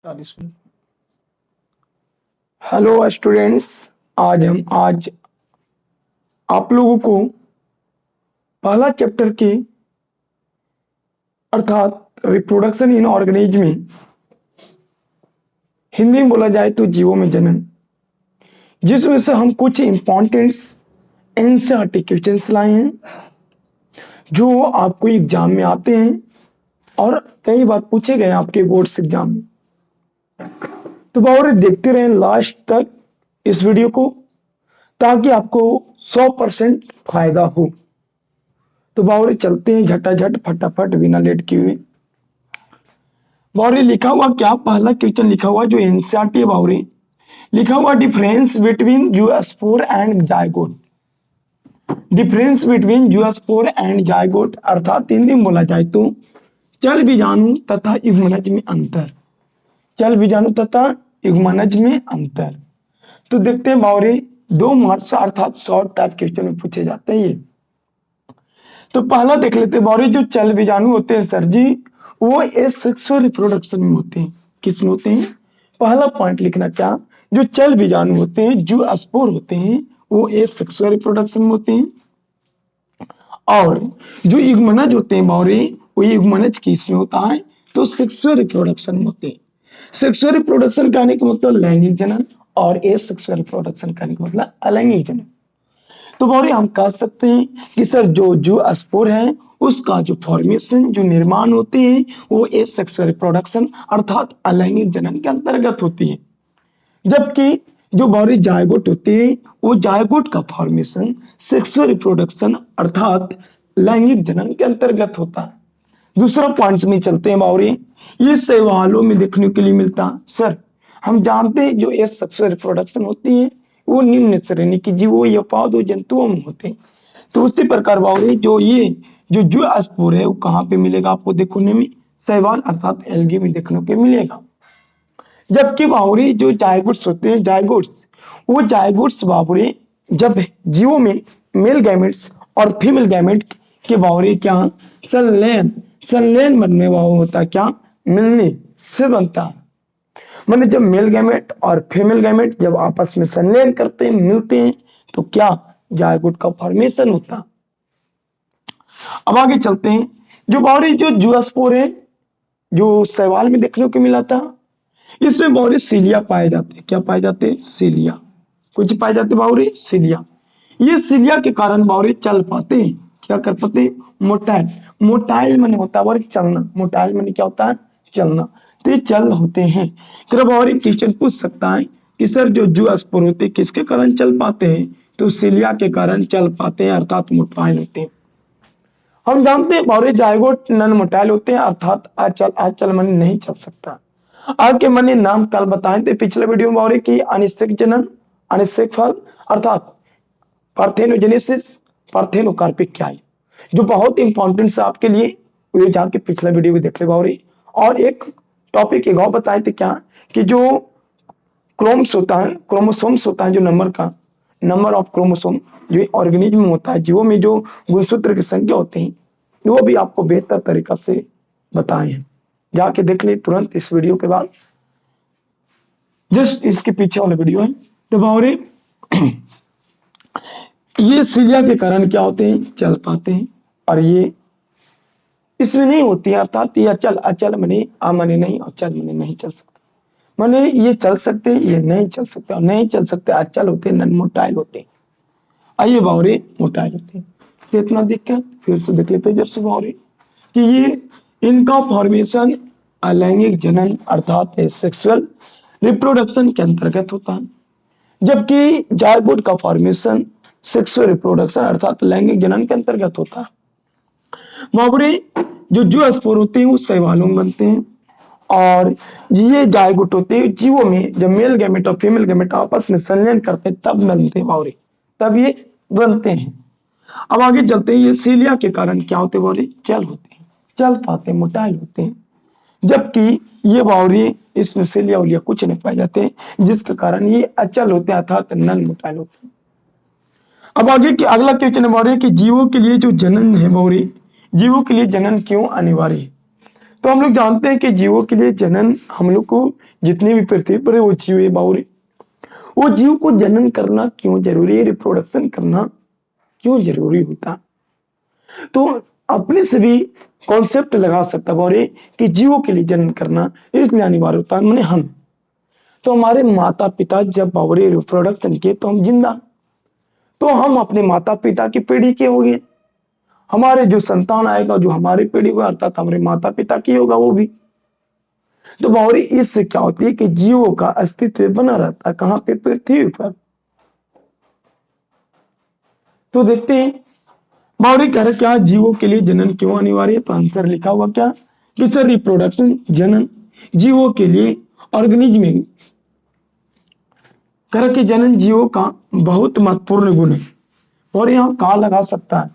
40 minute. Hello students, आज आप लोगों को पहला चैप्टर के अर्थात रिप्रोडक्शन इन ऑर्गेनिज्म में हिंदी में बोला जाए तो जीवों में जनन, जिसमें से हम कुछ इंपॉर्टेंट एनसीईआरटी क्वेश्चंस लाए हैं जो आपको एग्जाम में आते हैं और कई बार पूछे गए आपके बोर्ड्स एग्जाम में। तो और देखते रहें लास्ट तक इस वीडियो को ताकि आपको 100% फायदा हो। तो बावरे चलते हैं झटाझट फटाफट बिना लेट किए हुए। बावरे लिखा हुआ क्या, पहला क्वेश्चन लिखा हुआ जो एनसीईआरटी बावरे लिखा हुआ difference between zoospore and zygote. Difference between zoospore and zygote अर्थात हिंदी में बोला जाए तो चल बीजाणु तथा युग्मनज में अंतर। चल बीजाणु तथा युग्मनज में अंतर। तो देखते हैं बावरे 2 मार्क्स अर्थात शॉर्ट टाइप क्वेश्चन में पूछे जाते हैं ये। तो पहला देख लेते हैं बावरे, जो चल बीजाणु होते हैं सर जी वो एसेक्सुअल रिप्रोडक्शन में होते हैं। किस में होते हैं? पहला पॉइंट लिखना क्या, जो चल बीजाणु होते हैं जूस्पोर होते हैं वो एसेक्सुअल रिप्रोडक्शन में होते हैं, और जो युग्मनज होते हैं बावरे वो युग्मनज किस में होता है तो सेक्सुअल रिप्रोडक्शन में होते हैं। सेक्सुअल रिप्रोडक्शन कहने का मतलब लैंगिक जनन और एसेक्सुअल रिप्रोडक्शन कहने का मतलब अलैंगिक जनन। तो बावरे हम कह सकते हैं कि सर जो जूस्पोर है उसका जो फॉर्मेशन जो निर्माण होते हैं वो एसेक्सुअल रिप्रोडक्शन अर्थात अलैंगिक जनन के अंतर्गत होती है, जबकि जो बावरे जायगोट होते हैं वो जायगोट का फॉर्मेशन सेक्सुअल रिप्रोडक्शन अर्थात लैंगिक जनन के अंतर्गत होता है। दूसरा पॉइंट में चलते हैं बावरे, ये सवालों में देखने के लिए मिलता सर हम जानते हैं जो एसेक्सुअल रिप्रोडक्शन होती है वो निम्न श्रेणी की जीवों या पौधों जंतुओं में होते हैं। तो उसी प्रकार बावरे जो जूस्पोर है वो कहाँ पे मिलेगा आपको देखने में, शैवाल अर्थात एल्गी में देखने को मिलेगा। जबकि बावरे जो जायगोट्स होते हैं वो जायगोट्स बावरे जब जीवों में मेल गैमेट्स और फीमेल गैमेट के बावरे क्या संलयन बनने वाला होता है, क्या मिलने से बनता है। माने जब मेल गैमेट और फीमेल गैमेट जब आपस में संलयन करते हैं मिलते हैं तो क्या जायगोट का फॉर्मेशन होता है। अब आगे चलते हैं, जो बावरे जो जूस्पोर है जो शैवाल में देखने को मिला था इसमें बावरे सीलिया पाए जाते हैं। क्या पाए जाते हैं? सीलिया। कुछ पाए जाते बावरे सीलिया। ये सीलिया के कारण बावरे चल पाते हैं। क्या कर पाते हैं? मोटाइल। मोटाइल माने होता है चलना। मोटाइल माने क्या होता है? चलना। तो ये चल होते हैं। फिर बावरे क्वेश्चन पूछ सकता है कि सर जो जूस्पोर होते हैं किसके कारण चल पाते हैं तो सीलिया के कारण चल पाते हैं अर्थात मोटाइल होते हैं। हम जानते हैं बावरे जायगोट नन मोटाइल होते हैं अर्थात अचल माने नहीं चल सकता। आगे मैंने नाम कल बताए थे पिछले वीडियो में बावरे की अनिश्चित जनन, अनिश्चित फल अर्थात पार्थेनोजेनेसिस, पार्थेनोकार्पिक क्या है जो बहुत इंपॉर्टेंट है आपके लिए, ये जाके पिछला वीडियो भी देख ले बावरे। और एक टॉपिक एक और बताए थे क्या कि जो क्रोम्स होता है, क्रोमोसोम्स होता है, जो नंबर ऑफ क्रोमोसोम जो ऑर्गेनिज्म में होता है, जीवों में जो गुणसूत्र की संख्या होते हैं वो भी आपको बेहतर तरीका से बताए हैं। जाके देख ले तुरंत इस वीडियो के बाद, जस्ट इसके पीछे वाला वीडियो है। तो बावरे ये सीलिया के कारण क्या होते हैं? चल पाते हैं, और ये इसमें नहीं होती है अर्थात ये अचल मने मने नहीं और चल मने नहीं चल सकते। माने ये चल सकते ये नहीं चल सकते, और नहीं चल सकते अचल होते नन मोटाइल होते। आइए बावरे मोटाइल होते हैं। तो इतना दिक्कत फिर से देख लेते जैसे बावरे कि ये इनका फॉर्मेशन अलैंगिक जनन अर्थात सेक्सुअल रिप्रोडक्शन के अंतर्गत होता है, जबकि जायगोट का फॉर्मेशन सेक्सुअल रिप्रोडक्शन अर्थात लैंगिक जनन के अंतर्गत होता है। बावरे जो जूस्पोर होते हैं वो शैवालों में बनते हैं, और ये जायगोट होते हैं जीवों में जब मेल गैमेट और फीमेल गैमेट आपस में संलयन करते हैं तब बनते हैं बावरे, तब ये बनते हैं। अब आगे चलते हैं, ये सीलिया के कारण क्या होते हैं बावरे? चल होते हैं, चल पाते हैं, मोटाइल होते हैं, जबकि ये बावरे इसमें सीलिया उलिया कुछ नहीं पाए जाते जिसके कारण ये अचल होते हैं अर्थात नन मोटाइल होते हैं। अब आगे की अगला क्वेश्चन है बावरे कि जीवों के लिए जो जनन है बावरे, जीवों के लिए जनन क्यों अनिवार्य है? तो हम लोग जानते हैं कि जीवों के लिए जनन, हम लोग को जितने भी पृथ्वी पर वो जीव है बाउरी, वो जीव को जनन करना क्यों जरूरी है, रिप्रोडक्शन करना क्यों जरूरी होता। तो अपने से भी कॉन्सेप्ट लगा सकता बाउरी कि जीवों के लिए जनन करना इसलिए अनिवार्य होता है। मैंने हम तो हमारे माता पिता जब बाउरी रिप्रोडक्शन किए तो हम जिंदा, तो हम अपने माता पिता की पीढ़ी के होंगे, हमारे जो संतान आएगा जो हमारी पीढ़ी को अर्थात हमारे माता पिता की होगा वो भी। तो बावरी इससे क्या होती है कि जीवों का अस्तित्व बना रहता है कहां पे, पृथ्वी पर। तो देखते हैं बावरी कह रहे क्या जीवों के लिए जनन क्यों अनिवार्य है। तो आंसर लिखा हुआ क्या कि सर रिप्रोडक्शन, जनन जीवों के लिए ऑर्गेनिज्म कह कि जनन जीवों का बहुत महत्वपूर्ण गुण है। और यहाँ का लगा सकता है,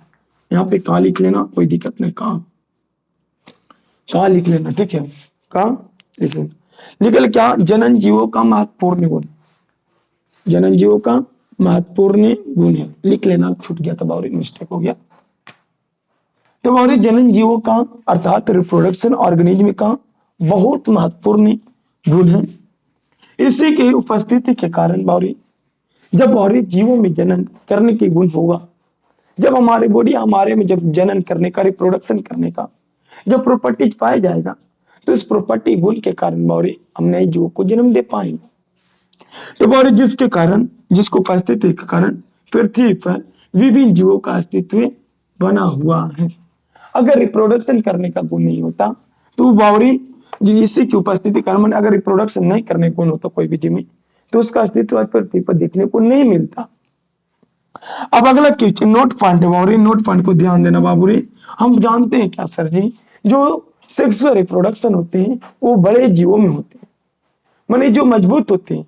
यहाँ पे का लिख लेना, कोई दिक्कत नहीं, का लिख लेना, ठीक है, का लिख लेना। निकल क्या, जनन जीवों का महत्वपूर्ण गुण, जनन जीवों का महत्वपूर्ण गुण है, लिख लेना, छूट गया था बावरी, मिस्टेक हो गया। तो बावरी जनन जीवों का अर्थात रिप्रोडक्शन ऑर्गेनिज्म का बहुत महत्वपूर्ण गुण है। इसी के उपस्थिति के कारण बावरी जब बावरी जीवों में जनन करने की गुण होगा, जब हमारे बॉडी हमारे में जब जनन करने का, रिप्रोडक्शन करने का जब प्रॉपर्टीज पाया जाएगा, तो इस प्रॉपर्टी गुण के कारण बावरी हम नए जीवों को जन्म दे पाएंगे। तो बावरी जिसके कारण, जिसको उपस्थिति के कारण पृथ्वी पर विभिन्न जीवों का अस्तित्व बना हुआ है। अगर रिप्रोडक्शन करने का गुण नहीं होता तो बावरी इसी की उपस्थिति कारण, अगर रिप्रोडक्शन नहीं करने का गुण होता कोई भी जीव में, तो उसका अस्तित्व पृथ्वी पर देखने को नहीं मिलता। अब अगला क्वेश्चन, नोट पॉइंट है बाबूरी, नोट पॉइंट को ध्यान देना बाबूरी। हम जानते हैं क्या सर जी, जो सेक्सुअल रिप्रोडक्शन होते हैं वो बड़े जीवों में होते हैं, माने जो मजबूत होते हैं,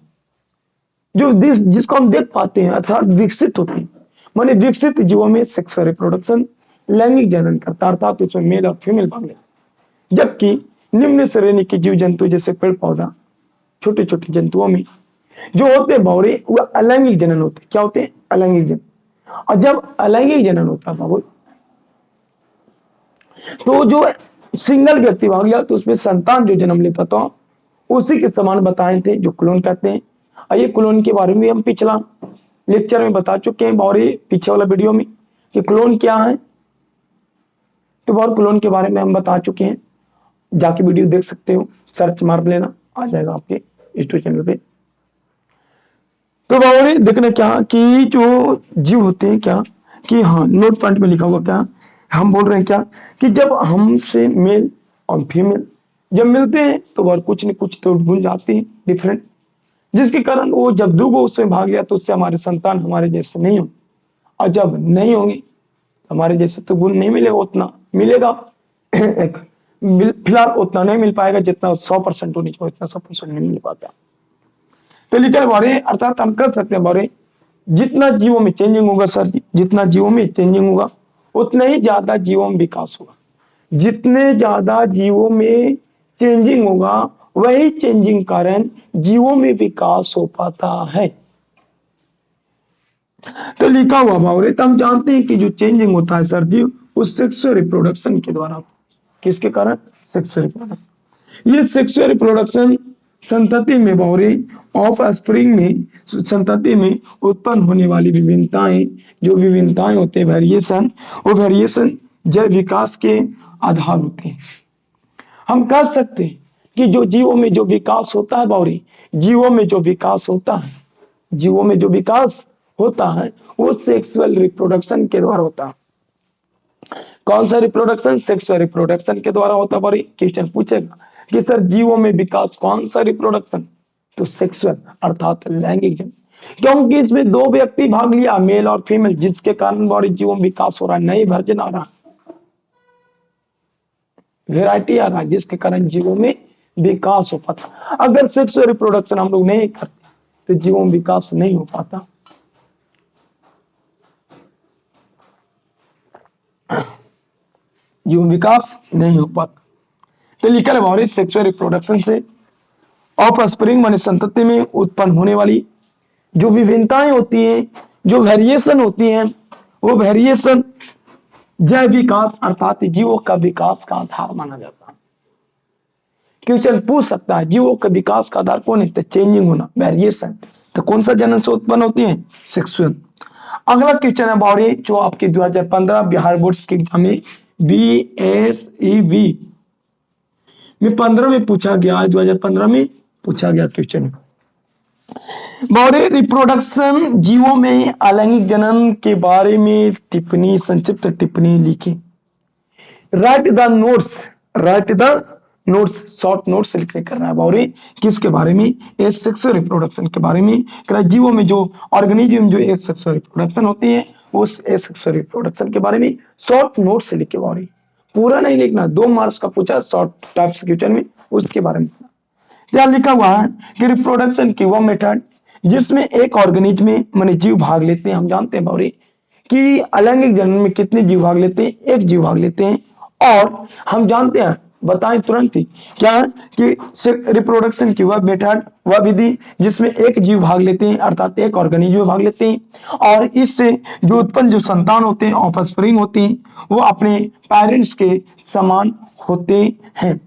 जो जिसको हम देख पाते हैं अर्थात विकसित होते हैं, माने विकसित जीवों में सेक्सुअल रिप्रोडक्शन लैंगिक जनन करता अर्थात उसमें मेल और फीमेल भाग लेते। जबकि निम्न श्रेणी के जीव जंतु जैसे पेड़ पौधा, छोटे छोटे जंतुओं में जो होते हैं बाबूरी वो अलैंगिक जनन होते हैं। क्या होते हैं, अलैंगिक जनन। और जब अलैंगिक जनन होता है बाबू, तो जो सिंगल व्यक्ति भाग लिया तो उसमें संतान जो जन्म लेता था उसी के समान बताए थे जो क्लोन कहते हैं। और ये क्लोन के बारे में हम पिछला लेक्चर में बता चुके हैं बावरी, पीछे वाला वीडियो में, कि क्लोन क्या है। तो बार क्लोन के बारे में हम बता चुके हैं, जाके वीडियो देख सकते हो, सर्च मार लेना, आ जाएगा आपके यूट्यूब चैनल पे। तो बावरी देखना क्या कि जो जीव होते हैं क्या कि हाँ, नोट पॉइंट में लिखा हुआ क्या हम बोल रहे हैं क्या कि जब हमसे मेल और फीमेल जब मिलते हैं तो वह कुछ न कुछ तो गुण जाते हैं डिफरेंट, जिसके कारण वो जब दूगो उसमें भाग गया तो उससे हमारे संतान हमारे जैसे नहीं हो, और जब नहीं होंगे हमारे जैसे तो गुण नहीं मिलेगा, उतना मिलेगा फिलहाल उतना नहीं मिल पाएगा जितना 100% होनी चाहिए, उतना 100% नहीं मिल पाता। तो लिखा बारे अर्थात हम कर सकते हैं बारे, जितना जीवों में चेंजिंग होगा सर जी, जितना जीवों में चेंजिंग होगा उतना ही ज्यादा जीवों में विकास होगा। जितने ज्यादा जीवों में चेंजिंग होगा वही चेंजिंग कारण जीवों में विकास हो पाता है। तो लिखा हुआ बावरे, तो हम जानते हैं कि जो चेंजिंग होता है सर जी वो सेक्सुअल रिप्रोडक्शन के द्वारा, किसके कारण, सेक्सुअल रिप्रोडक्शन। ये सेक्सुअल रिप्रोडक्शन संतति में बावरे ऑफ स्प्रिंग में, संतति में उत्पन्न होने वाली विभिन्नताएं, जो विभिन्नताएं होते हैं वेरिएशन, वो वेरिएशन जैव विकास के आधार होते हैं। हम कह सकते हैं कि जो जीवों में जो विकास होता है बावरी, जीवों में जो विकास होता है, जीवों में जो विकास होता है वो सेक्सुअल रिप्रोडक्शन के द्वारा होता है। कौन सा रिप्रोडक्शन, सेक्सुअल रिप्रोडक्शन के द्वारा होता है बावरी। क्वेश्चन पूछेगा कि सर जीवों में विकास कौन सा रिप्रोडक्शन, तो सेक्सुअल अर्थात लैंगिक जन, क्योंकि इसमें दो व्यक्ति भाग लिया मेल और फीमेल, जिसके कारण बॉडी जीवों में विकास हो रहा है, नई वर्जन आ रहा है, वेराइटी आ रहा है, जिसके कारण जीवों में विकास हो पाता। अगर सेक्सुअल रिप्रोडक्शन हम लोग नहीं करते तो जीवों में विकास नहीं हो पाता। जीव विकास नहीं हो पाता। तो लिखा है बावरी सेक्सुअल रिप्रोडक्शन से ऑफ स्प्रिंग माने संतति में उत्पन्न होने वाली जो विभिन्नताएं होती हैं, जो वेरिएशन होती हैं, वो वेरिएशन जैव विकास अर्थात जीवों का विकास का आधार माना जाता है। क्वेश्चन पूछ सकता है जीवों के विकास का आधार कौन है? तो चेंजिंग होना, वेरिएशन। तो कौन सा जनन से उत्पन्न होती है? सेक्सुअल। अगला क्वेश्चन है बावरी जो आपके 2015 बिहार बोर्ड के एग्जाम में BSEB में 15 में पूछा गया, 2015 में पूछा गया क्वेश्चन। बावरी रिप्रोडक्शन जीवों में अलैंगिक जनन के बारे में टिप्पणी, संक्षिप्त टिप्पणी लिखी। Right the notes, right the notes, short notes लिखने करना है बावरी। किसके बारे में? एसेक्सुअल रिप्रोडक्शन के बारे में। जीवों में जो ऑर्गेनिज्म जो एसेक्सुअल रिप्रोडक्शन होती है उस एसेक्सुअल रिप्रोडक्शन के बारे में शॉर्ट नोट्स लिखे बावरी। पूरा नहीं लिखना, 2 मार्क्स का पूछा शॉर्ट टाइप्स क्वेश्चन में, उसके बारे में यहाँ लिखा हुआ है कि रिप्रोडक्शन की वह मेथड जिसमें एक ऑर्गेनिज्म में माने जीव भाग लेते हैं। हम जानते हैं बावरी कि अलैंगिक जनन में कितने जीव भाग लेते हैं? एक जीव भाग लेते हैं। और हम जानते हैं, बताएं तुरंत ही क्या कि रिप्रोडक्शन की वह मेथड, वह विधि जिसमें एक जीव भाग लेते हैं, अर्थात एक ऑर्गेनिज्म भाग लेते हैं, और इससे जो उत्पन्न जो संतान होते हैं, ऑफस्प्रिंग होती हैं, वो अपने पेरेंट्स के समान होते हैं।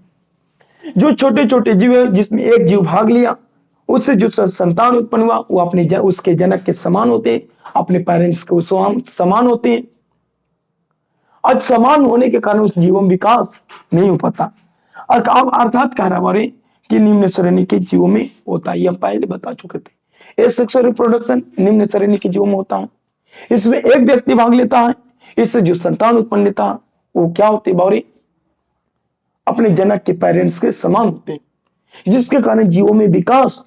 जो छोटे छोटे जीव है जिसमें एक जीव भाग लिया, उससे जो संतान उत्पन्न हुआ वो अपने उसके जनक के समान होते हैं, अपने पेरेंट्स के समान होते हैं। आज समान होने के कारण उस जीवों में विकास नहीं हो पाता। और अब अर्थात कह रहा है कि निम्न श्रेणी के जीवों में होता है, ये हम पहले बता चुके थे। एसेक्सुअल रिप्रोडक्शन निम्न श्रेणी के जीवों में होता है। इसमें एक व्यक्ति भाग लेता है, इससे जो संतान उत्पन्न लेता है वो क्या होते हैं बावरी? अपने जनक के पेरेंट्स के समान होते हैं, जिसके कारण जीवों में विकास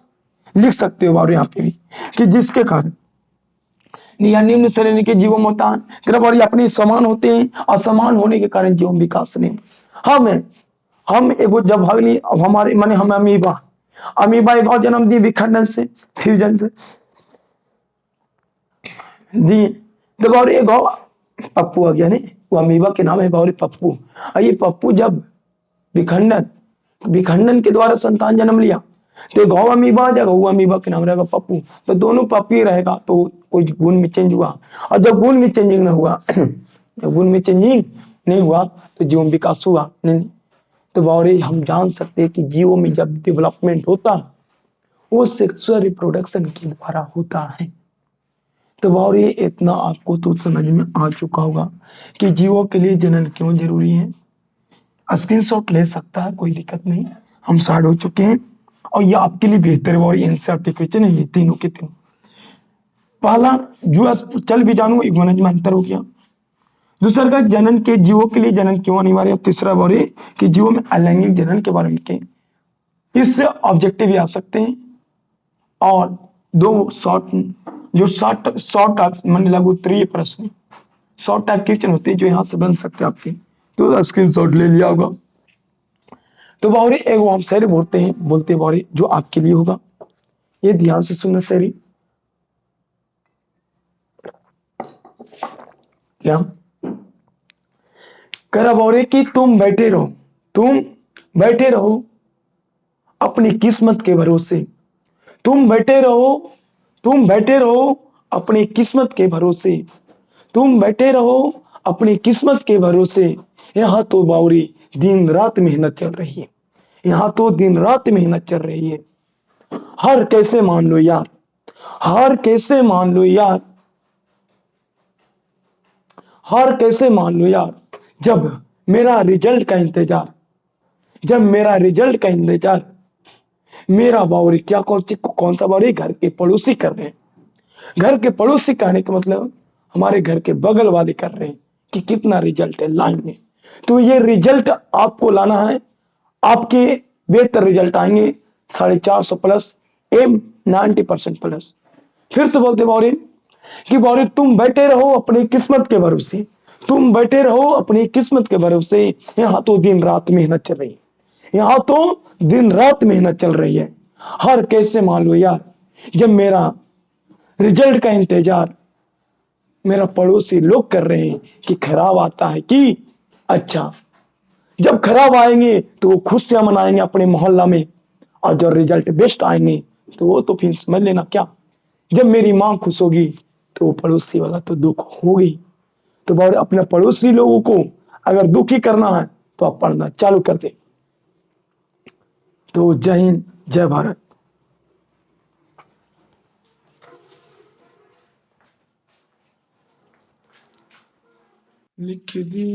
लिख सकते हो बावरी यहाँ पे भी कि जिसके कारण निम्न श्रेणी के जीवों में होता है। तेरा बावरी अपने समान होते हैं, और समान होने के कारण जीवों में विकास नहीं। हम एगो जब भाग ली, अब हमारे माने हम अमीबा एक और जन्म दिए विखंडन से, फ्यूजन से दिए। तो बावरी एक पप्पू आ गया, नहीं वो अमीबा के नाम है बावरी पप्पू। और ये पप्पू जब विखंडन के द्वारा संतान जन्म लिया तो गौ अमीबा आ जाएगा, वो अमीबा के नाम रहेगा पप्पू। तो दोनों पप्पी रहेगा, तो कोई गुण में चेंज हुआ। और जब गुण में चेंजिंग नहीं हुआ जब गुण में चेंजिंग नहीं हुआ तो जीव में विकास हुआ नहीं। तो बावरी हम जान सकते हैं कि जीवों में जब डेवलपमेंट होता वो सेक्सुअल रिप्रोडक्शन के द्वारा होता है। तो बावरी इतना आपको तो समझ में आ चुका होगा कि जीवों के लिए जनन क्यों जरूरी है। स्क्रीनशॉट ले सकता है, कोई दिक्कत नहीं, हम स्टार्ट हो चुके हैं। और ये आपके लिए बेहतर है और एनसीईआरटी क्वेश्चन है ये तीनों के तीनों। पहला जो चल भी जानू एक में अंतर हो गया। दूसरा का जनन के जीवों के लिए जनन क्यों अनिवार्य है। तीसरा बारे कि जीवों में अलैंगिक जनन के बारे में के इससे ऑब्जेक्टिव भी आ सकते हैं। और दो शॉर्ट टाइप मान लागू 3 प्रश्न शॉर्ट टाइप क्वेश्चन होते हैं जो यहाँ से बन सकते हैं आपके, तो स्क्रीनशॉट ले लिया होगा। तो बावरी एक हम शायरी बोलते हैं बावरी जो आपके लिए होगा, ये ध्यान से सुनना शायरी। क्या करा बावरी कि तुम बैठे रहो अपनी किस्मत के भरोसे, तुम बैठे रहो अपनी किस्मत के भरोसे, तुम बैठे रहो अपनी किस्मत के भरोसे। यहाँ तो बावरी दिन रात मेहनत चल रही है, यहाँ तो दिन रात मेहनत चल रही है। हार कैसे मान लो यार, हार कैसे मान लो यार, हार कैसे मान लो यार, जब मेरा रिजल्ट का इंतजार, जब मेरा रिजल्ट का इंतजार। मेरा बावरी क्या कौन सा बावरी? घर के पड़ोसी कर रहे हैं। घर के पड़ोसी कहने का मतलब हमारे घर के बगल वाले कर रहे हैं कि कितना रिजल्ट है लाइन में। तो ये रिजल्ट आपको लाना है, आपके बेहतर रिजल्ट आएंगे 450 प्लस, एम 90% प्लस। फिर से बोलते बावरी कि बावरी तुम बैठे रहो अपनी किस्मत के भरोसे, तुम बैठे रहो अपनी किस्मत के भरोसे। यहाँ तो दिन रात मेहनत चल रही है, यहाँ तो दिन रात मेहनत चल रही है। हर कैसे मान लो यार, जब मेरा रिजल्ट का इंतजार मेरा पड़ोसी लोग कर रहे हैं कि खराब आता है कि अच्छा। जब खराब आएंगे तो वो खुशियां मनाएंगे अपने मोहल्ला में, और जब रिजल्ट बेस्ट आएंगे तो वो तो फिर समझ लेना क्या, जब मेरी माँ खुश होगी तो वो पड़ोसी वाला तो दुख होगी। तो बावरी अपने पड़ोसी लोगों को अगर दुखी करना है तो आप पढ़ना चालू कर दे। तो जय हिंद, जय भारत। लिख दी